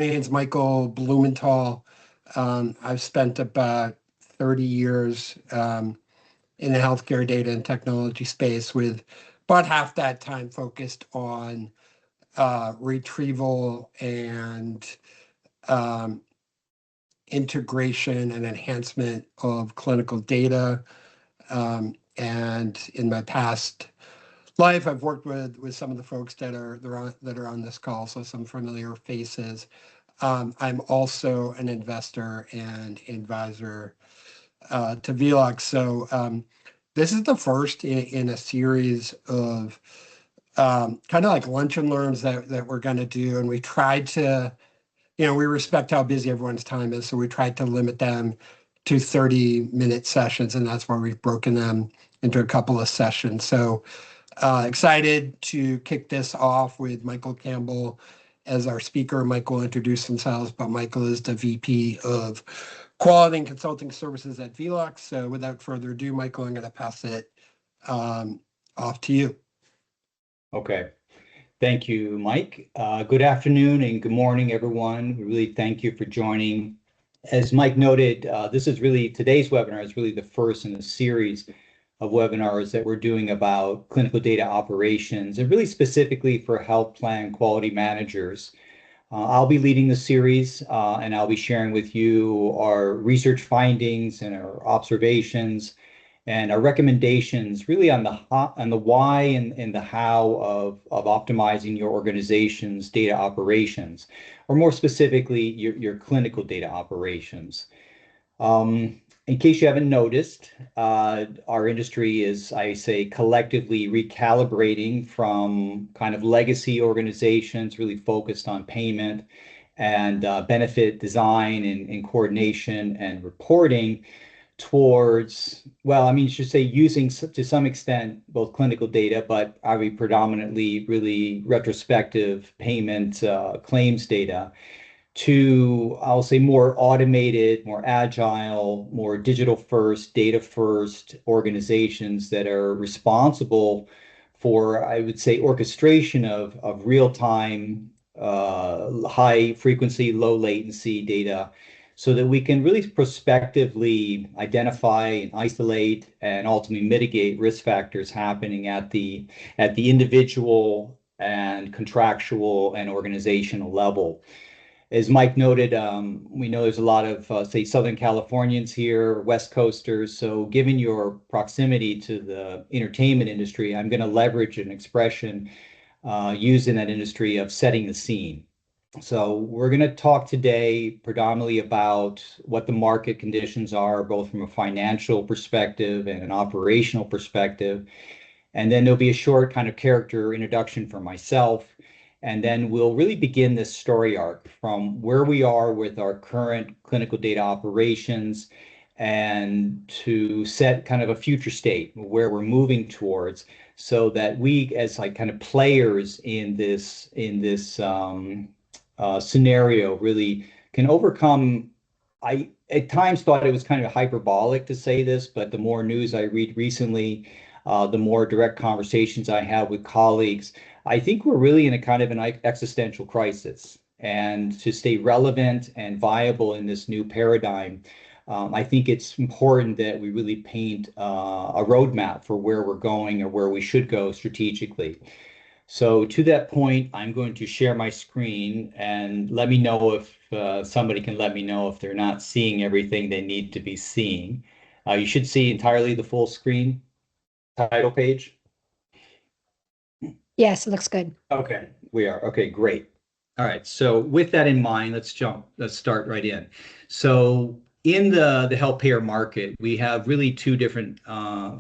name's Michael Blumenthal. I've spent about 30 years in the healthcare data and technology space, with about half that time focused on retrieval and integration and enhancement of clinical data. And in my past life, I've worked with some of the folks that are on this call, so some familiar faces. I'm also an investor and advisor to Velux. So this is the first in a series of kind of like lunch and learns that we're going to do. And we tried to, we respect how busy everyone's time is. So we tried to limit them to 30-minute sessions. And that's why we've broken them into a couple of sessions. So excited to kick this off with Michael Campbell as our speaker. Michael will introduce themselves, but Michael is the VP of Quality and Consulting Services at Velux. So without further ado, Michael, I'm going to pass it off to you. Okay. Thank you, Mike. Good afternoon and good morning, everyone. We really thank you for joining. As Mike noted, today's webinar is really the first in a series of webinars that we're doing about clinical data operations, and really specifically for health plan quality managers. I'll be leading the series, and I'll be sharing with you our research findings and our observations and our recommendations really on the why and the how of optimizing your organization's data operations, or more specifically, your clinical data operations. In case you haven't noticed, our industry is, I say, collectively recalibrating from kind of legacy organizations really focused on payment and benefit design and coordination and reporting towards, using to some extent both clinical data, but are we predominantly really retrospective payment claims data, to, I'll say, more automated, more agile, more digital first, data first organizations that are responsible for, I would say, orchestration of real-time, high frequency, low latency data, so that we can really prospectively identify and isolate and ultimately mitigate risk factors happening at the individual and contractual and organizational level. As Mike noted, we know there's a lot of, say, Southern Californians here, West Coasters. So given your proximity to the entertainment industry, I'm going to leverage an expression used in that industry of setting the scene. So we're going to talk today predominantly about what the market conditions are, both from a financial perspective and an operational perspective. And then there'll be a short kind of character introduction for myself. And then we'll really begin this story arc from where we are with our current clinical data operations, and to set kind of a future state where we're moving towards, so that we, as like kind of players in this scenario, really can overcome. I at times thought it was kind of hyperbolic to say this, but the more news I read recently, the more direct conversations I have with colleagues, I think we're really in a kind of an existential crisis. And to stay relevant and viable in this new paradigm, I think it's important that we really paint a roadmap for where we're going or where we should go strategically. So to that point, I'm going to share my screen, and let me know if somebody can let me know if they're not seeing everything they need to be seeing. You should see entirely the full screen title page. Yes, it looks good. Okay, we are. Okay, great. All right, so with that in mind, let's start right in. So in the health payer market, we have really two different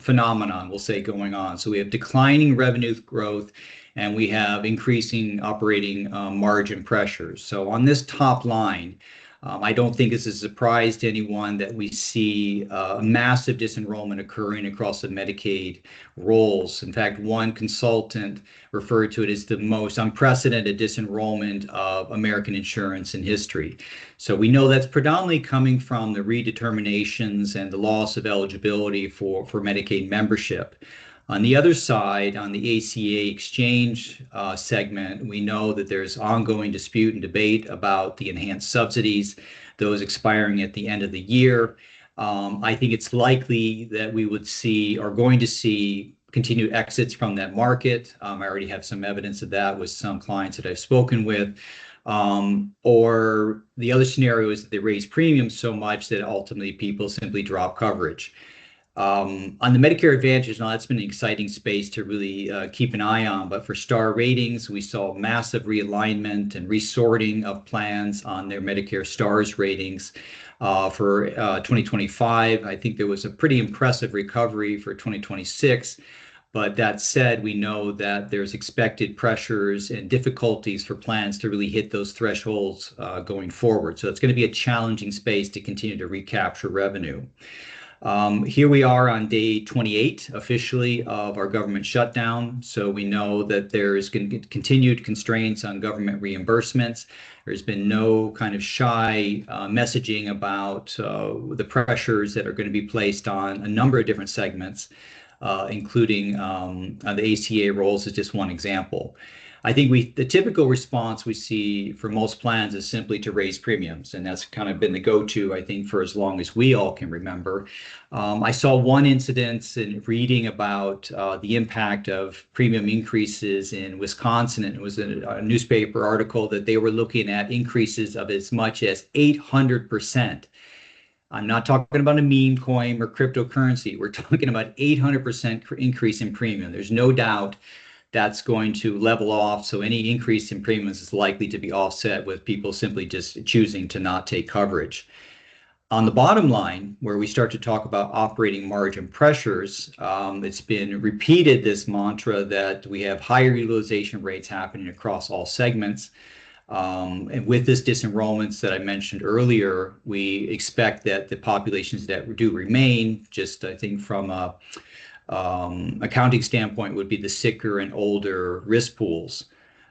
phenomenon, we'll say, going on. So we have declining revenue growth, and we have increasing operating margin pressures. So on this top line, I don't think it's a surprise to anyone that we see massive disenrollment occurring across the Medicaid rolls. In fact, one consultant referred to it as the most unprecedented disenrollment of American insurance in history. So we know that's predominantly coming from the redeterminations and the loss of eligibility for Medicaid membership. On the other side, on the ACA exchange segment, we know that there's ongoing dispute and debate about the enhanced subsidies, those expiring at the end of the year. I think it's likely that we would see, or going to see, continued exits from that market. I already have some evidence of that with some clients that I've spoken with. Or the other scenario is that they raise premiums so much that ultimately people simply drop coverage. On the Medicare Advantage, now that's been an exciting space to really keep an eye on. But for star ratings, we saw massive realignment and resorting of plans on their Medicare stars ratings for 2025. I think there was a pretty impressive recovery for 2026. But that said, we know that there's expected pressures and difficulties for plans to really hit those thresholds going forward. So it's going to be a challenging space to continue to recapture revenue. Here we are on day 28 officially of our government shutdown. So we know that there's continued constraints on government reimbursements. There's been no kind of shy messaging about the pressures that are going to be placed on a number of different segments, including the ACA rolls is just one example. I think the typical response we see for most plans is simply to raise premiums, and that's kind of been the go-to, I think, for as long as we all can remember. I saw one incident in reading about the impact of premium increases in Wisconsin, and it was a newspaper article that they were looking at increases of as much as 800%. I'm not talking about a meme coin or cryptocurrency. We're talking about 800% increase in premium. There's no doubt that's going to level off. So any increase in premiums is likely to be offset with people simply just choosing to not take coverage. On the bottom line, where we start to talk about operating margin pressures, it's been repeated, this mantra that we have higher utilization rates happening across all segments. And with this disenrollments that I mentioned earlier, we expect that the populations that do remain, just I think from a accounting standpoint, would be the sicker and older risk pools.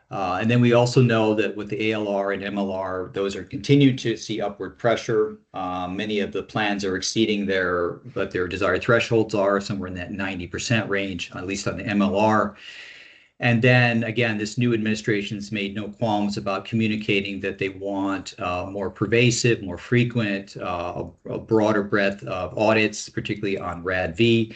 And then we also know that with the ALR and MLR, those are continuing to see upward pressure. Many of the plans are exceeding what their desired thresholds are, somewhere in that 90% range, at least on the MLR. And then again, this new administration's made no qualms about communicating that they want more pervasive, more frequent, a broader breadth of audits, particularly on RADV.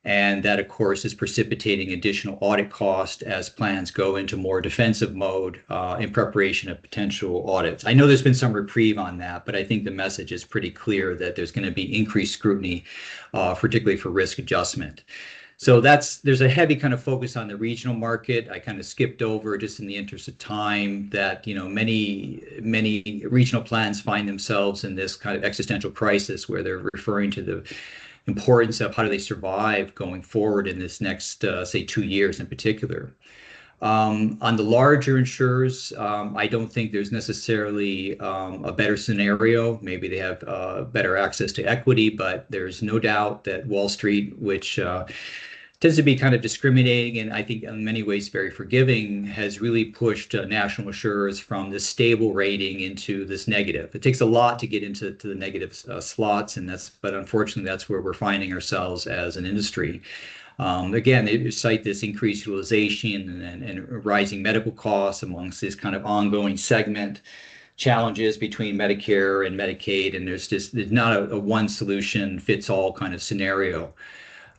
And that, of course, is precipitating additional audit cost as plans go into more defensive mode in preparation of potential audits. I know there's been some reprieve on that, but I think the message is pretty clear that there's going to be increased scrutiny, particularly for risk adjustment. So there's a heavy kind of focus on the regional market. I kind of skipped over, just in the interest of time, that many regional plans find themselves in this kind of existential crisis where they're referring to the importance of how do they survive going forward in this next, say, 2 years in particular. On the larger insurers, I don't think there's necessarily a better scenario. Maybe they have better access to equity, but there's no doubt that Wall Street, which tends to be kind of discriminating and I think in many ways very forgiving, has really pushed national insurers from this stable rating into this negative. It takes a lot to get into the negative slots, but unfortunately that's where we're finding ourselves as an industry. Again, they cite this increased utilization and rising medical costs amongst this kind of ongoing segment challenges between Medicare and Medicaid, and there's not a one solution fits all kind of scenario.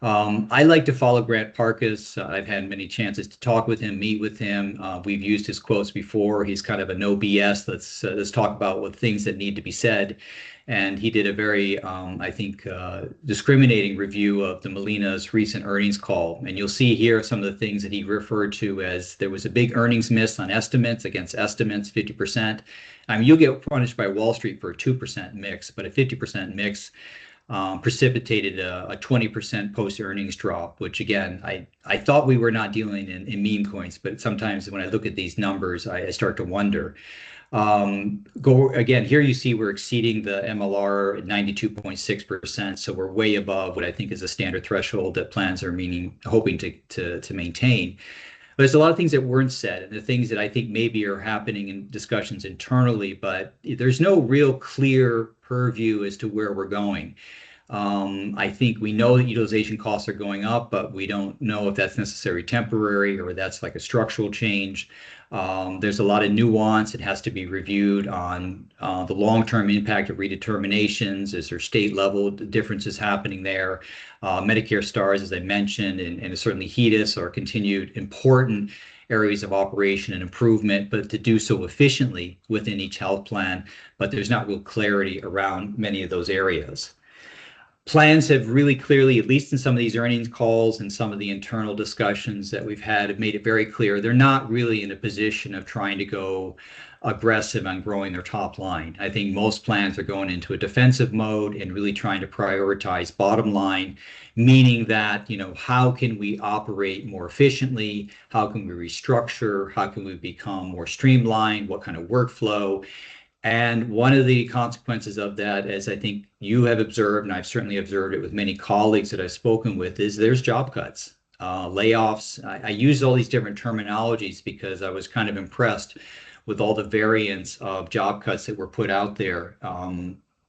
I like to follow Grant Parkas. I've had many chances to talk with him, meet with him. We've used his quotes before. He's kind of a no BS. Let's talk about what things that need to be said. And he did a very, I think, discriminating review of the Molina's recent earnings call. And you'll see here some of the things that he referred to as there was a big earnings miss on estimates against estimates, 50%. I mean, you'll get punished by Wall Street for a 2% mix, but a 50% mix precipitated a 20% post-earnings drop, which again, I thought we were not dealing in meme coins, but sometimes when I look at these numbers, I start to wonder. Again, here you see we're exceeding the MLR at 92.6%, so we're way above what I think is a standard threshold that plans are hoping to maintain. But there's a lot of things that weren't said, and the things that I think maybe are happening in discussions internally, but there's no real clear purview as to where we're going. I think we know that utilization costs are going up, but we don't know if that's necessarily temporary or that's like a structural change. There's a lot of nuance. It has to be reviewed on the long-term impact of redeterminations. Is there state level differences happening there? Medicare stars, as I mentioned, and certainly HEDIS are continued important areas of operation and improvement, but to do so efficiently within each health plan. But there's not real clarity around many of those areas. Plans have really clearly, at least in some of these earnings calls and some of the internal discussions that we've had, have made it very clear they're not really in a position of trying to go aggressive on growing their top line. I think most plans are going into a defensive mode and really trying to prioritize bottom line, meaning that, how can we operate more efficiently? How can we restructure? How can we become more streamlined? What kind of workflow? And one of the consequences of that, as I think you have observed, and I've certainly observed it with many colleagues that I've spoken with, is there's job cuts, layoffs. I use all these different terminologies because I was kind of impressed with all the variants of job cuts that were put out there.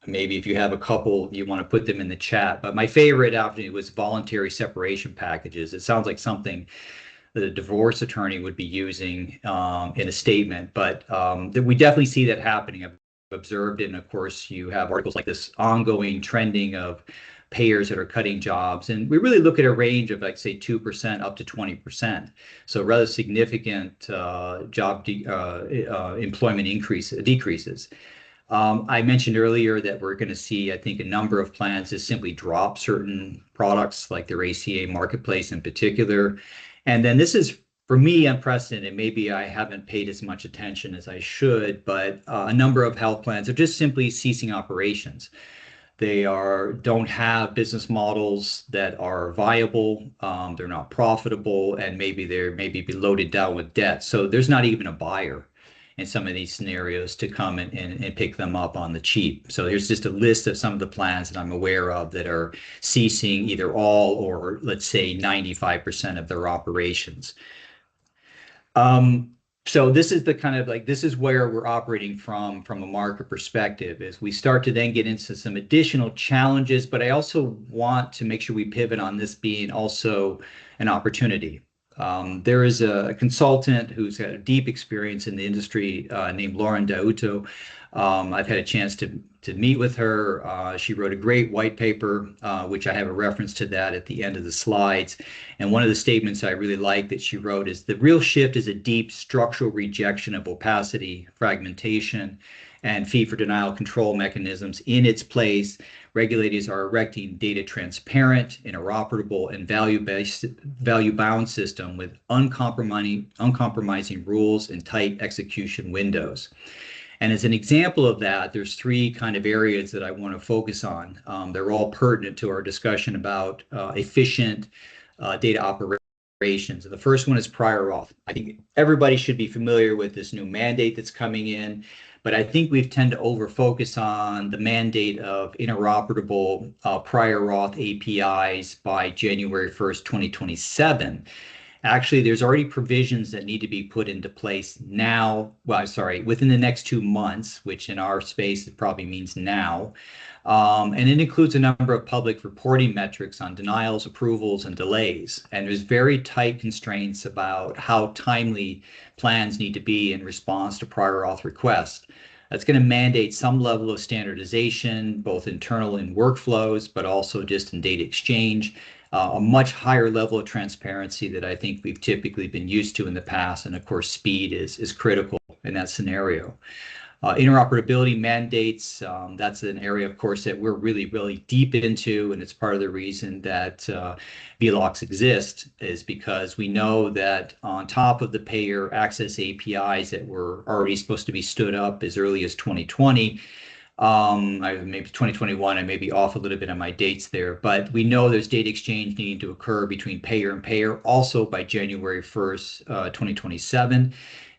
Maybe if you have a couple, you want to put them in the chat. But my favorite actually was voluntary separation packages. It sounds like something that a divorce attorney would be using in a statement, but we definitely see that happening. I've observed it, and of course you have articles like this ongoing trending of payers that are cutting jobs, and we really look at a range of, like, say, 2% up to 20%. So rather significant job employment decreases. I mentioned earlier that we're going to see, I think, a number of plans just simply drop certain products like their ACA marketplace in particular. And then this is, for me, unprecedented. Maybe I haven't paid as much attention as I should, but a number of health plans are just simply ceasing operations. They don't have business models that are viable. They're not profitable, and maybe they're be loaded down with debt. So there's not even a buyer in some of these scenarios to come and pick them up on the cheap. So here's just a list of some of the plans that I'm aware of that are ceasing either all or, let's say, 95% of their operations. So this is the kind of this is where we're operating from a market perspective, as we start to then get into some additional challenges. But I also want to make sure we pivot on this being also an opportunity. There is a consultant who's had a deep experience in the industry named Lauren Dauto. I've had a chance to meet with her. She wrote a great white paper, which I have a reference to that at the end of the slides. And one of the statements I really like that she wrote is, the real shift is a deep structural rejection of opacity, fragmentation, and fee for denial control mechanisms. In its place, regulators are erecting data transparent, interoperable, and value-bound system with uncompromising rules and tight execution windows. And as an example of that, there's three kind of areas that I want to focus on. They're all pertinent to our discussion about efficient data operations. The first one is prior auth. I think everybody should be familiar with this new mandate that's coming in, but I think we've tend to over-focus on the mandate of interoperable prior auth APIs by January 1st, 2027. Actually, there's already provisions that need to be put into place now. Well, sorry, within the next 2 months, which in our space it probably means now. And it includes a number of public reporting metrics on denials, approvals, and delays. And there's very tight constraints about how timely plans need to be in response to prior auth requests. That's going to mandate some level of standardization, both internal in workflows, but also just in data exchange. A much higher level of transparency that I think we've typically been used to in the past. And of course, speed is critical in that scenario. Interoperability mandates, that's an area, of course, that we're really, really deep into. And it's part of the reason that VLOCs exist, is because we know that on top of the payer access APIs that were already supposed to be stood up as early as 2020, maybe 2021, I may be off a little bit on my dates there, but we know there's data exchange needing to occur between payer and payer also by January 1st, 2027.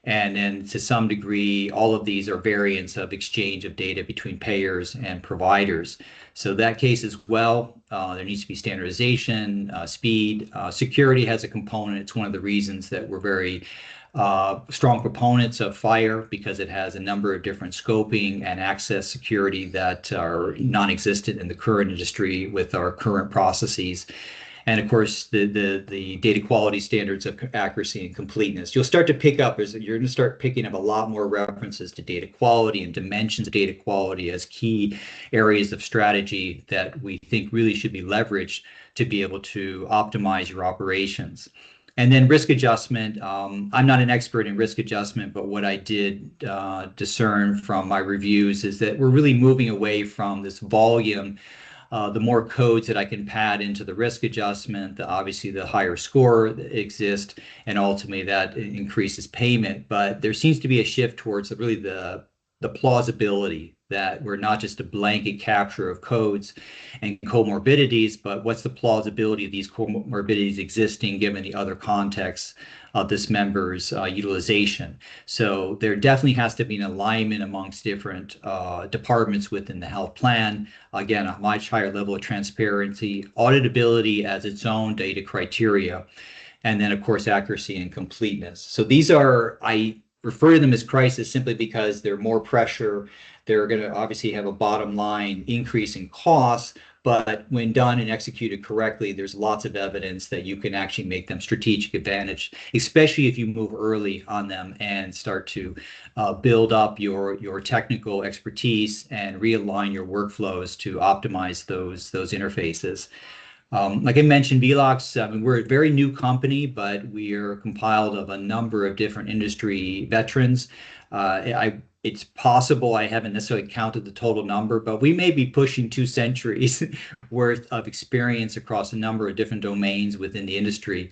And then to some degree, all of these are variants of exchange of data between payers and providers. So that case as well, there needs to be standardization, speed, security has a component. It's one of the reasons that we're very strong proponents of FHIR because it has a number of different scoping and access security that are non-existent in the current industry with our current processes. And of course, the data quality standards of accuracy and completeness. You'll start to pick up, you're going to start picking up a lot more references to data quality and dimensions of data quality as key areas of strategy that we think really should be leveraged to be able to optimize your operations. And then risk adjustment. I'm not an expert in risk adjustment, but what I did discern from my reviews is that we're really moving away from this volume. The more codes that I can pad into the risk adjustment, obviously the higher score exists, and ultimately that increases payment. But there seems to be a shift towards really the plausibility that we're not just a blanket capture of codes and comorbidities, but what's the plausibility of these comorbidities existing given the other contexts of this member's utilization. So there definitely has to be an alignment amongst different departments within the health plan. Again, a much higher level of transparency, auditability as its own data criteria, and then of course accuracy and completeness. So these are, I refer to them as crisis simply because they're more pressure. They're going to obviously have a bottom line increase in costs, but when done and executed correctly, there's lots of evidence that you can actually make them strategic advantage, especially if you move early on them and start to build up your technical expertise and realign your workflows to optimize those interfaces. Like I mentioned, Velox, I mean, we're a very new company, but we are compiled of a number of different industry veterans. It's possible, I haven't necessarily counted the total number, but we may be pushing 2 centuries worth of experience across a number of different domains within the industry,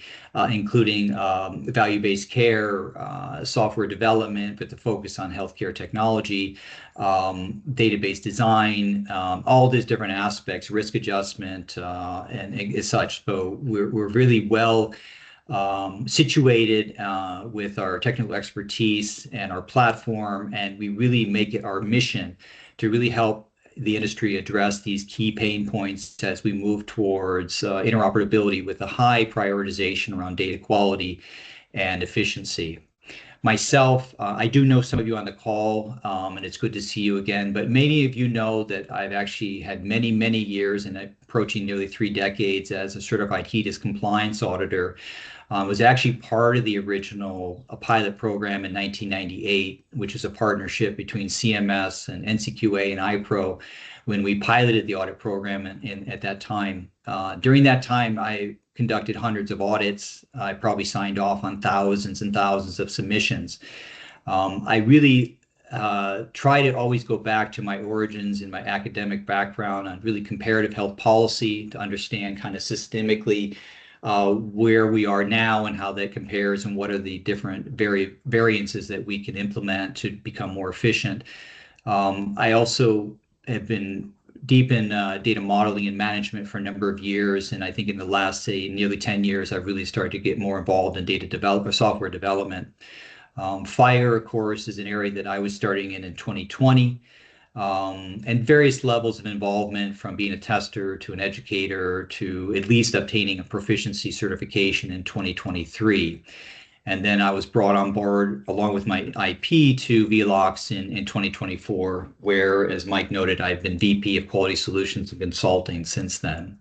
including value-based care, software development with the focus on healthcare technology, database design, all these different aspects, risk adjustment, and as such. So we're really well situated with our technical expertise and our platform, and we really make it our mission to really help the industry address these key pain points as we move towards interoperability with a high prioritization around data quality and efficiency. Myself, I do know some of you on the call, and it's good to see you again, but many of you know that I've actually had many, many years and approaching nearly 3 decades as a certified HEDIS compliance auditor. Was actually part of the original pilot program in 1998, which was a partnership between CMS and NCQA and IPRO when we piloted the audit program at that time. During that time, I conducted hundreds of audits. I probably signed off on thousands and thousands of submissions. I really try to always go back to my origins and my academic background on really comparative health policy to understand kind of systemically where we are now and how that compares and what are the different variances that we can implement to become more efficient. I also have been deep in data modeling and management for a number of years, and I think in the last, say, nearly 10 years, I've really started to get more involved in data development, software development. FHIR, of course, is an area that I was starting in 2020. And various levels of involvement from being a tester to an educator to at least obtaining a proficiency certification in 2023. And then I was brought on board along with my IP to Velox in 2024, where, as Mike noted, I've been VP of Quality Solutions and Consulting since then.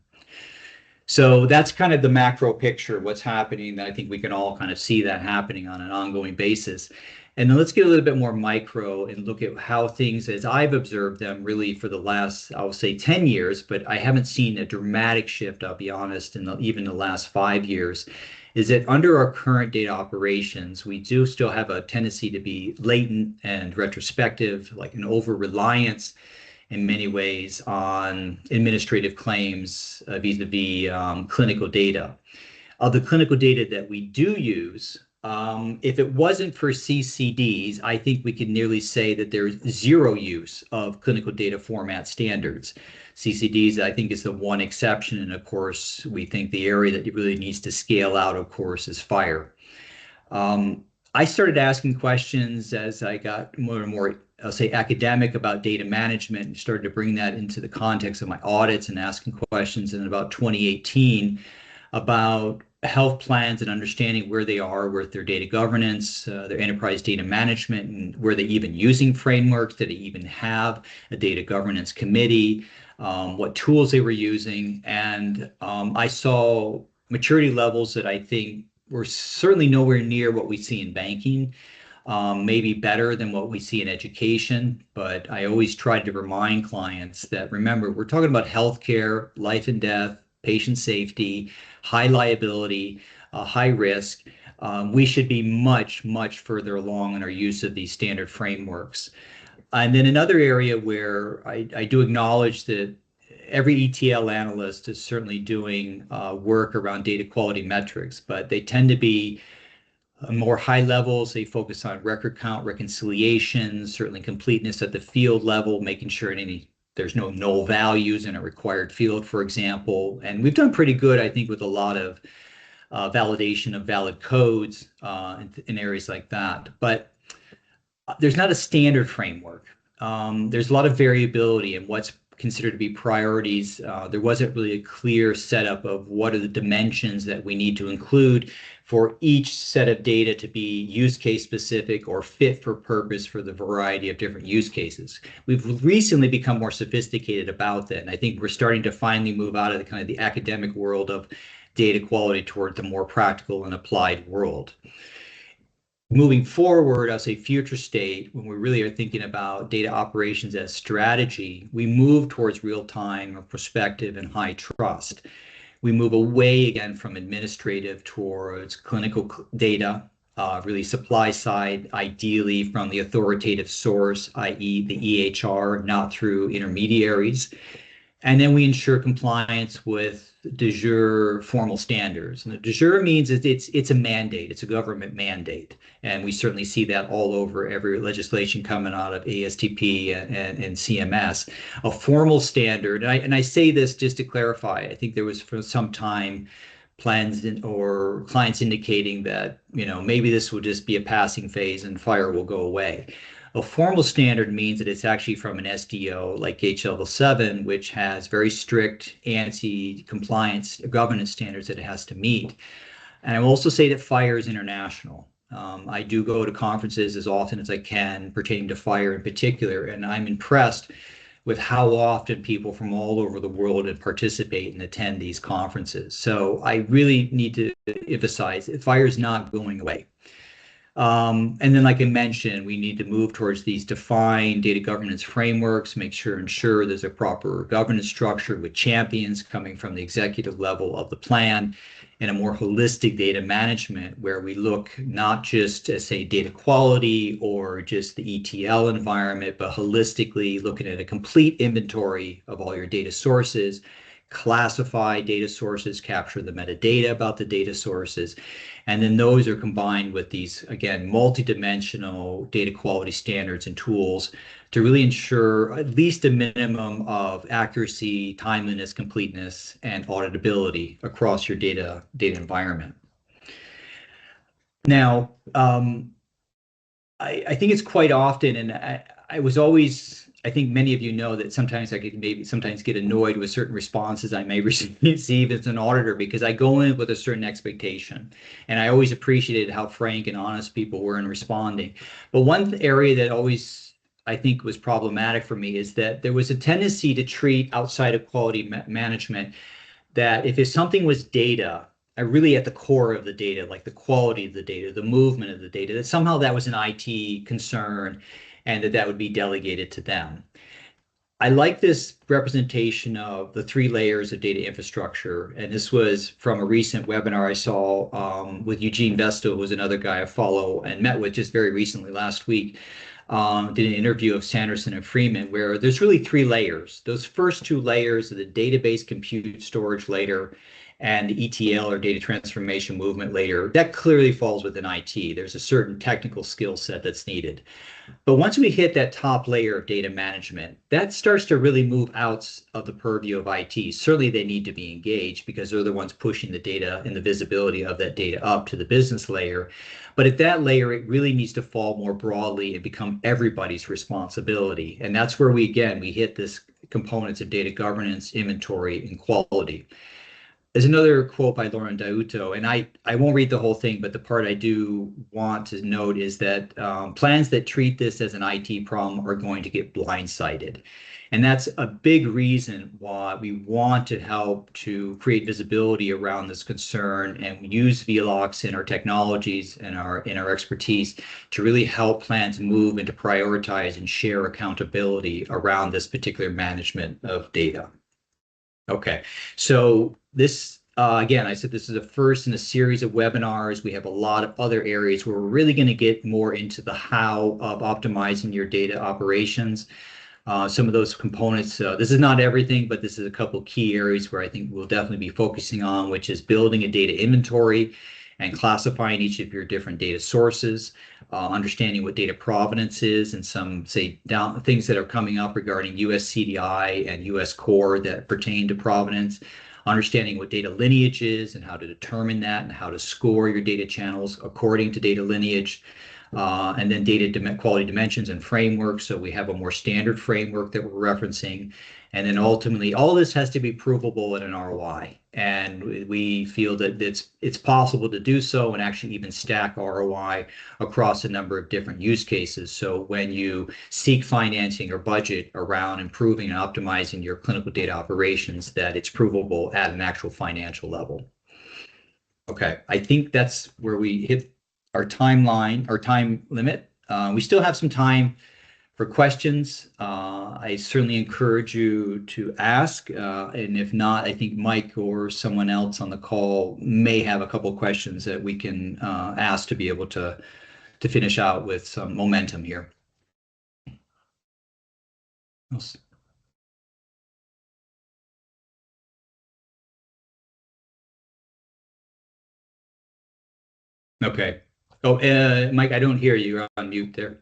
So that's kind of the macro picture of what's happening. That I think we can all kind of see that happening on an ongoing basis. And then let's get a little bit more micro and look at how things, as I've observed them really for the last, I'll say 10 years, but I haven't seen a dramatic shift, I'll be honest, in even the last 5 years, is that under our current data operations, we do still have a tendency to be latent and retrospective, like an over-reliance in many ways on administrative claims vis-a-vis clinical data. Of the clinical data that we do use, if it wasn't for CCDs, I think we could nearly say that there's zero use of clinical data format standards. CCDs, I think, is the one exception. And of course, we think the area that really needs to scale out, of course, is FHIR. I started asking questions as I got more and more, I'll say, academic about data management and started to bring that into the context of my audits and asking questions in about 2018 about health plans and understanding where they are with their data governance, their enterprise data management, and where they're even using frameworks, that they even have a data governance committee, what tools they were using. And I saw maturity levels that I think were certainly nowhere near what we see in banking, maybe better than what we see in education. But I always try to remind clients that, remember, we're talking about healthcare, life and death, patient safety, high liability, high risk. We should be much, much further along in our use of these standard frameworks. And then another area where I do acknowledge that every ETL analyst is certainly doing work around data quality metrics, but they tend to be more high levels. They focus on record count, reconciliations, certainly completeness at the field level, making sure there's no null values in a required field, for example. And we've done pretty good, I think, with a lot of validation of valid codes in areas like that. But there's not a standard framework. There's a lot of variability in what's considered to be priorities. There wasn't really a clear setup of what are the dimensions that we need to include for each set of data to be use case specific or fit for purpose for the variety of different use cases. We've recently become more sophisticated about that, and I think we're starting to finally move out of the kind of the academic world of data quality toward the more practical and applied world. Moving forward, I'll say future state, when we really are thinking about data operations as strategy, we move towards real-time or prospective and high trust. We move away again from administrative towards clinical data, really supply side, ideally from the authoritative source, i.e. the EHR, not through intermediaries. And then we ensure compliance with de jure formal standards. And the de jure means it's a mandate, it's a government mandate. And we certainly see that all over every legislation coming out of ASTP and CMS, a formal standard. And I say this just to clarify, I think there was for some time plans or clients indicating that, maybe this will just be a passing phase and FHIR will go away. A formal standard means that it's actually from an SDO like Level 7, which has very strict ANSI compliance governance standards that it has to meet. And I will also say that FHIR is international. I do go to conferences as often as I can pertaining to FHIR in particular, and I'm impressed with how often people from all over the world participate and attend these conferences. So I really need to emphasize that FHIR is not going away. And then, like I mentioned, we need to move towards these defined data governance frameworks, ensure there's a proper governance structure with champions coming from the executive level of the plan, and a more holistic data management where we look not just at, say, data quality or just the ETL environment, but holistically looking at a complete inventory of all your data sources, classify data sources, capture the metadata about the data sources, and then those are combined with these, again, multidimensional data quality standards and tools to really ensure at least a minimum of accuracy, timeliness, completeness, and auditability across your data environment. Now, I think it's quite often, and I was always, I think many of you know that sometimes I could maybe sometimes get annoyed with certain responses I may receive as an auditor, because I go in with a certain expectation, and I always appreciated how frank and honest people were in responding. But one area that always I think was problematic for me is that there was a tendency to treat outside of quality management that if something was data, really at the core of the data, like the quality of the data, the movement of the data, that somehow that was an IT concern and that would be delegated to them. I like this representation of the 3 layers of data infrastructure. And this was from a recent webinar I saw with Eugene Vesto, who was another guy I follow and met with just very recently last week. Did an interview of Sanderson and Freeman, where there's really 3 layers. Those first 2 layers are the database compute storage layer and the ETL or data transformation movement layer. That clearly falls within IT. There's a certain technical skill set that's needed. But once we hit that top layer of data management, that starts to really move out of the purview of IT. Certainly they need to be engaged because they're the ones pushing the data and the visibility of that data up to the business layer. But at that layer, it really needs to fall more broadly and become everybody's responsibility. And that's where we hit this components of data governance, inventory, and quality. There's another quote by Lauren Dauto, and I won't read the whole thing, but the part I do want to note is that plans that treat this as an IT problem are going to get blindsided. And that's a big reason why we want to help to create visibility around this concern and use VLOX in our technologies and in our expertise to really help plans move and to prioritize and share accountability around this particular management of data. Okay, so this, again, I said this is the first in a series of webinars. We have a lot of other areas where we're really going to get more into the how of optimizing your data operations. Some of those components, this is not everything, but this is a couple key areas where I think we'll definitely be focusing on, which is building a data inventory and classifying each of your different data sources, understanding what data provenance is, and some things that are coming up regarding US CDI and US core that pertain to provenance, understanding what data lineage is and how to determine that and how to score your data channels according to data lineage. And then data quality dimensions and frameworks. So we have a more standard framework that we're referencing. And then ultimately, all this has to be provable at an ROI. And we feel that it's possible to do so and actually even stack ROI across a number of different use cases. So when you seek financing or budget around improving and optimizing your clinical data operations, that it's provable at an actual financial level. Okay, I think that's where we hit our timeline, our time limit. We still have some time for questions. I certainly encourage you to ask, and if not, I think Mike or someone else on the call may have a couple of questions that we can ask to be able to finish out with some momentum here. Okay. Oh, Mike, I don't hear you. You're on mute there.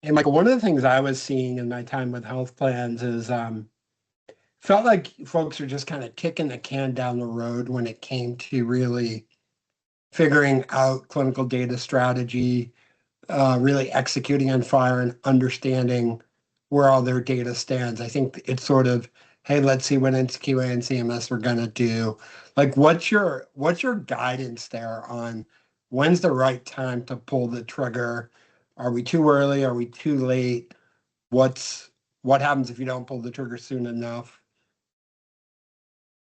Hey, Michael, one of the things I was seeing in my time with health plans is felt like folks are just kind of kicking the can down the road when it came to really figuring out clinical data strategy, really executing on FHIR and understanding where all their data stands. I think it's sort of, hey, let's see what NCQA and CMS are going to do. Like, what's your guidance there on when's the right time to pull the trigger? Are we too early? Are we too late? What happens if you don't pull the trigger soon enough?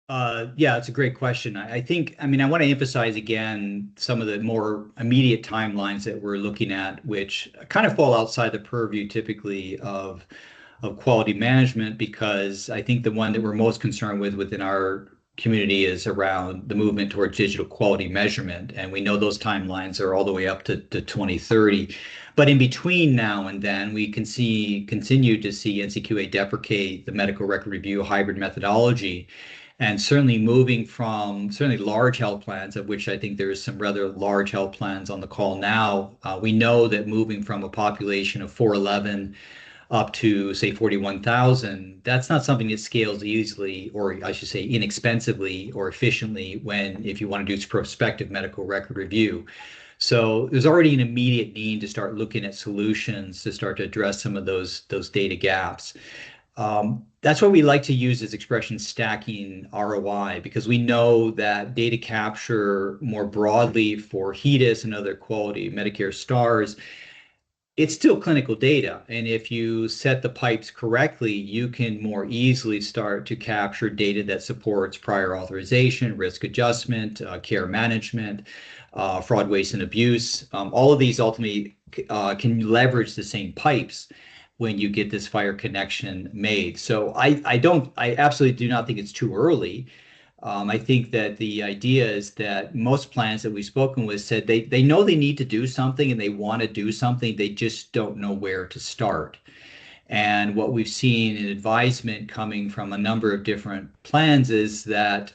Yeah, it's a great question. I think, I mean, I want to emphasize again some of the more immediate timelines that we're looking at, which kind of fall outside the purview typically of quality management, because I think the one that we're most concerned with within our community is around the movement towards digital quality measurement. And we know those timelines are all the way up to 2030. But in between now and then, we can continue to see NCQA deprecate the medical record review hybrid methodology. And certainly moving from large health plans, of which I think there's some rather large health plans on the call now, we know that moving from a population of 411 up to, say, 41,000, that's not something that scales easily, or I should say inexpensively or efficiently if you want to do prospective medical record review. So there's already an immediate need to start looking at solutions to start to address some of those data gaps. That's what we like to use as expression stacking ROI, because we know that data capture more broadly for HEDIS and other quality Medicare stars, it's still clinical data. And if you set the pipes correctly, you can more easily start to capture data that supports prior authorization, risk adjustment, care management, fraud, waste, and abuse. All of these ultimately can leverage the same pipes when you get this FHIR connection made. So I absolutely do not think it's too early. I think that the idea is that most plans that we've spoken with said they know they need to do something and they want to do something, they just don't know where to start. And what we've seen in advisement coming from a number of different plans is that,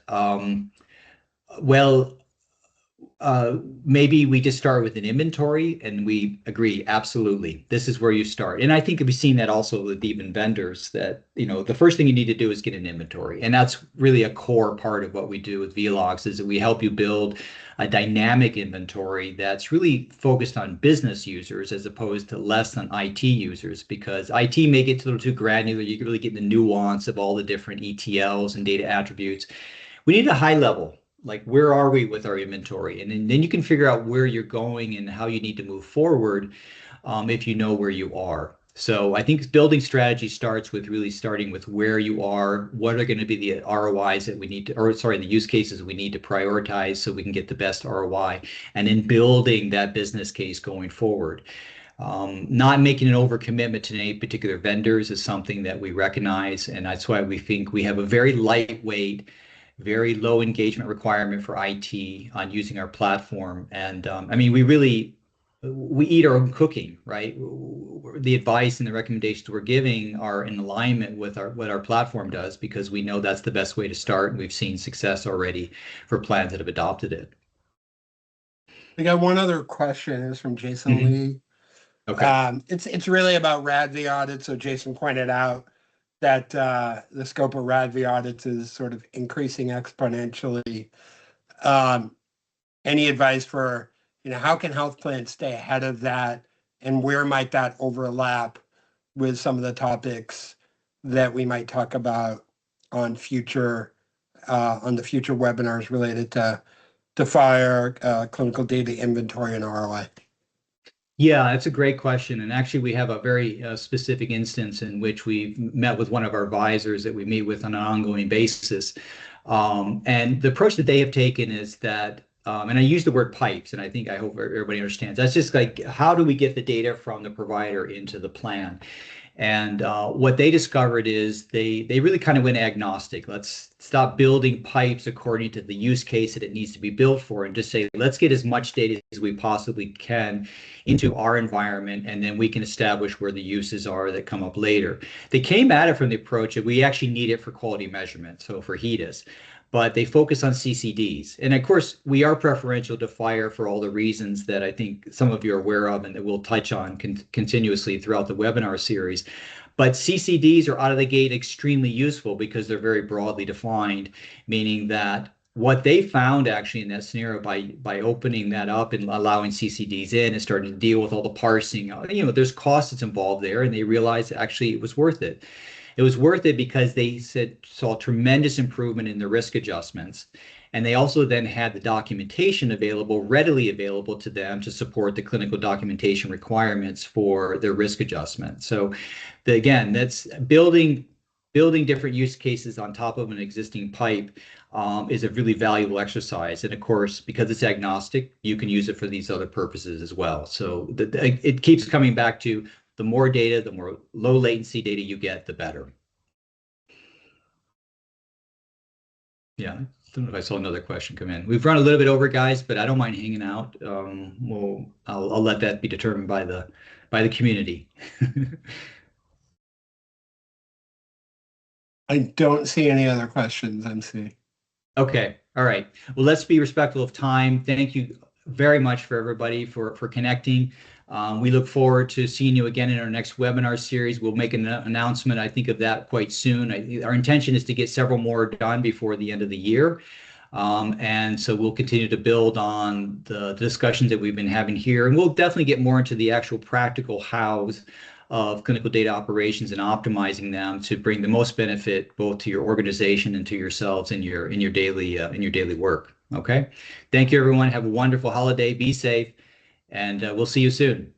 maybe we just start with an inventory, and we agree, absolutely, this is where you start. And I think we've seen that also with even vendors, that, the first thing you need to do is get an inventory. And that's really a core part of what we do with VLOX, is that we help you build a dynamic inventory that's really focused on business users as opposed to less than IT users, because IT may get a little too granular. You can really get the nuance of all the different ETLs and data attributes. we need a high level, like where are we with our inventory? And then you can figure out where you're going and how you need to move forward if you know where you are. So I think building strategy starts with really starting with where you are, what are going to be the ROIs that we need to, or sorry, the use cases we need to prioritize so we can get the best ROI, and then building that business case going forward. Not making an overcommitment to any particular vendors is something that we recognize, and that's why we think we have a very lightweight, very low engagement requirement for IT on using our platform. And I mean, we eat our own cooking, right? The advice and the recommendations we're giving are in alignment with what our platform does, because we know that's the best way to start, and we've seen success already for plans that have adopted it. We got one other question. It's from Jason Lee. Okay. It's really about RADV audits. So Jason pointed out that the scope of RADV audits is sort of increasing exponentially. Any advice for, how can health plans stay ahead of that, and where might that overlap with some of the topics that we might talk about on the future webinars related to FHIR, clinical data inventory, and ROI? Yeah, that's a great question. And actually, we have a very specific instance in which we've met with one of our advisors that we meet with on an ongoing basis. And the approach that they have taken is that, and I use the word pipes, and I hope everybody understands. That's just like, how do we get the data from the provider into the plan? And what they discovered is they really kind of went agnostic. Let's stop building pipes according to the use case that it needs to be built for, and just say, let's get as much data as we possibly can into our environment, and then we can establish where the uses are that come up later. They came at it from the approach that we actually need it for quality measurement, so for HEDIS. But they focus on CCDs. And of course, we are preferential to FHIR for all the reasons that I think some of you are aware of and that we'll touch on continuously throughout the webinar series. But CCDs are out of the gate extremely useful because they're very broadly defined, meaning that what they found actually in that scenario by opening that up and allowing CCDs in and starting to deal with all the parsing, there's costs that's involved there, and they realized actually it was worth it. It was worth it because they saw tremendous improvement in the risk adjustments. And they also then had the documentation readily available to them to support the clinical documentation requirements for their risk adjustment. So again, that's building different use cases on top of an existing pipe is a really valuable exercise. And of course, because it's agnostic, you can use it for these other purposes as well. So it keeps coming back to the more data, the more low latency data you get, the better. Yeah, I don't know if I saw another question come in. We've run a little bit over, guys, but I don't mind hanging out. I'll let that be determined by the community. I don't see any other questions, MC. Okay, all right. Well, let's be respectful of time. Thank you very much for everybody for connecting. We look forward to seeing you again in our next webinar series. We'll make an announcement, I think, of that quite soon. Our intention is to get several more done before the end of the year. And so we'll continue to build on the discussions that we've been having here. And we'll definitely get more into the actual practical hows of clinical data operations and optimizing them to bring the most benefit both to your organization and to yourselves in your daily work. Okay. Thank you, everyone. Have a wonderful holiday. Be safe, and we'll see you soon.